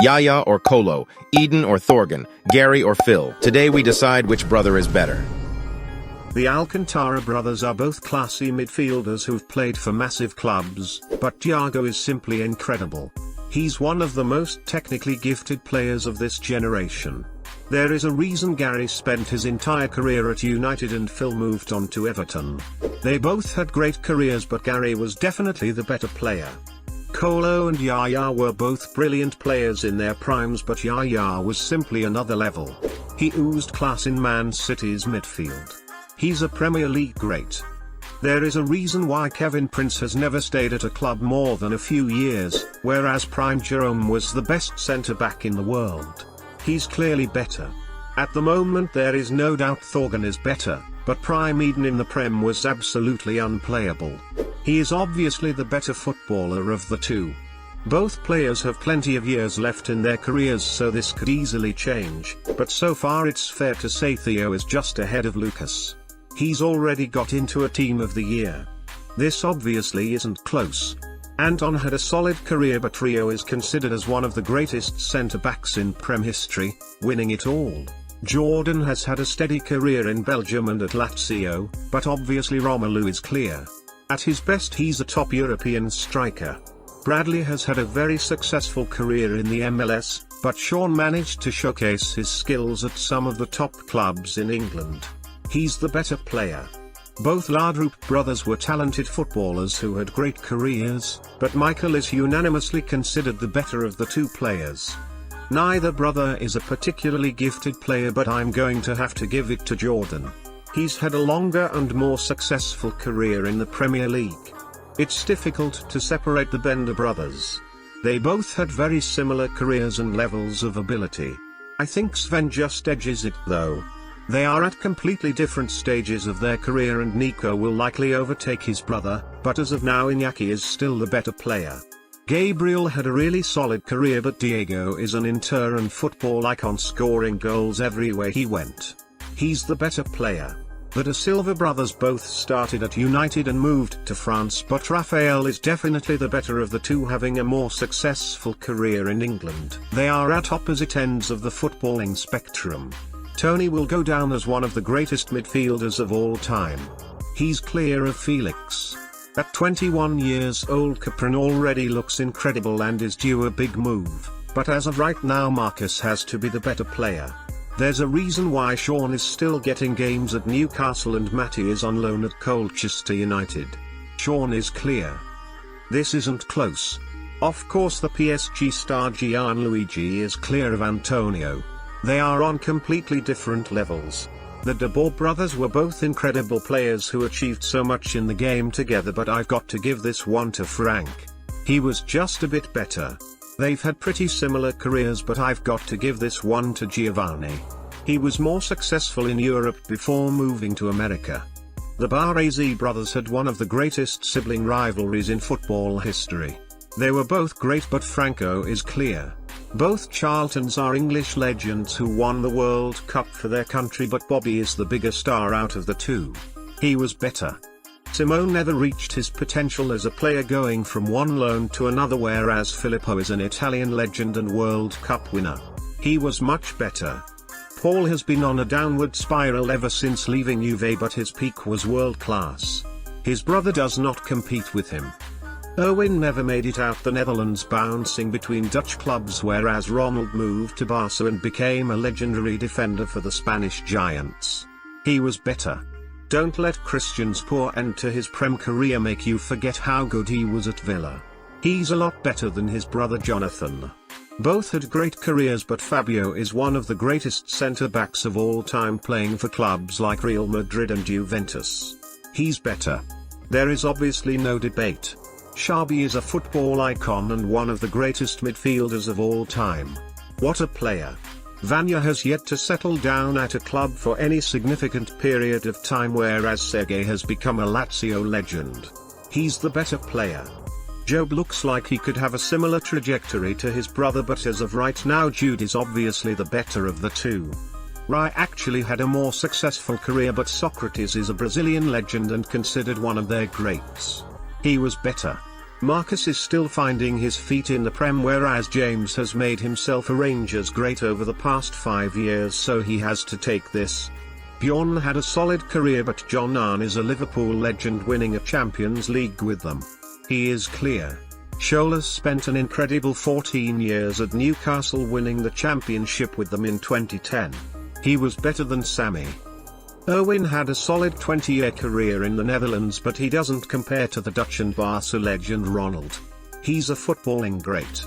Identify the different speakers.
Speaker 1: Yaya or Kolo, Eden or Thorgan, Gary or Phil. Today we decide which brother is better.
Speaker 2: The Alcantara brothers are both classy midfielders who've played for massive clubs, but Thiago is simply incredible. He's one of the most technically gifted players of this generation. There is a reason Gary spent his entire career at United and Phil moved on to Everton. They both had great careers, but Gary was definitely the better player. Kolo and Yaya were both brilliant players in their primes, but Yaya was simply another level. He oozed class in Man City's midfield. He's a Premier League great. There is a reason why Kevin Prince has never stayed at a club more than a few years, whereas prime Jerome was the best centre-back in the world. He's clearly better. At the moment there is no doubt Thorgan is better, but prime Eden in the Prem was absolutely unplayable. He is obviously the better footballer of the two. Both players have plenty of years left in their careers, so this could easily change, but so far it's fair to say Theo is just ahead of Lucas. He's already got into a Team of the Year. This obviously isn't close. Anton had a solid career, but Rio is considered as one of the greatest centre-backs in Prem history, winning it all. Jordan has had a steady career in Belgium and at Lazio, but obviously Romelu is clear. At his best he's a top European striker. Bradley has had a very successful career in the MLS, but Sean managed to showcase his skills at some of the top clubs in England. He's the better player. Both Laudrup brothers were talented footballers who had great careers, but Michael is unanimously considered the better of the two players. Neither brother is a particularly gifted player, but I'm going to have to give it to Jordan. He's had a longer and more successful career in the Premier League. It's difficult to separate the Bender brothers. They both had very similar careers and levels of ability. I think Sven just edges it though. They are at completely different stages of their career, and Nico will likely overtake his brother, but as of now Iñaki is still the better player. Gabriel had a really solid career, but Diego is an inter and football icon, scoring goals everywhere he went. He's the better player. The Da Silva brothers both started at United and moved to France, but Rafael is definitely the better of the two, having a more successful career in England. They are at opposite ends of the footballing spectrum. Tony will go down as one of the greatest midfielders of all time. He's clear of Felix. At 21 years old, Capron already looks incredible and is due a big move, but as of right now Marcus has to be the better player. There's a reason why Sean is still getting games at Newcastle and Matty is on loan at Colchester United. Sean is clear. This isn't close. Of course the PSG star Gianluigi is clear of Antonio. They are on completely different levels. The De Boer brothers were both incredible players who achieved so much in the game together, but I've got to give this one to Frank. He was just a bit better. They've had pretty similar careers, but I've got to give this one to Giovanni. He was more successful in Europe before moving to America. The Baresi brothers had one of the greatest sibling rivalries in football history. They were both great, but Franco is clear. Both Charltons are English legends who won the World Cup for their country, but Bobby is the bigger star out of the two. He was better. Simone never reached his potential as a player, going from one loan to another, whereas Filippo is an Italian legend and World Cup winner. He was much better. Paul has been on a downward spiral ever since leaving Juve, but his peak was world class. His brother does not compete with him. Owen never made it out the Netherlands, bouncing between Dutch clubs, whereas Ronald moved to Barca and became a legendary defender for the Spanish Giants. He was better. Don't let Christian's poor end to his Prem career make you forget how good he was at Villa. He's a lot better than his brother Jonathan. Both had great careers, but Fabio is one of the greatest centre-backs of all time, playing for clubs like Real Madrid and Juventus. He's better. There is obviously no debate. Xabi is a football icon and one of the greatest midfielders of all time. What a player. Vanya has yet to settle down at a club for any significant period of time, whereas Sergei has become a Lazio legend. He's the better player. Job looks like he could have a similar trajectory to his brother, but as of right now Jude is obviously the better of the two. Rai actually had a more successful career, but Socrates is a Brazilian legend and considered one of their greats. He was better. Marcus is still finding his feet in the Prem, whereas James has made himself a Rangers great over the past 5 years, so he has to take this. Bjorn had a solid career, but John Arne is a Liverpool legend, winning a Champions League with them. He is clear. Scholes spent an incredible 14 years at Newcastle, winning the championship with them in 2010. He was better than Sammy. Owen had a solid 20-year career in the Netherlands, but he doesn't compare to the Dutch and Barca legend Ronald. He's a footballing great.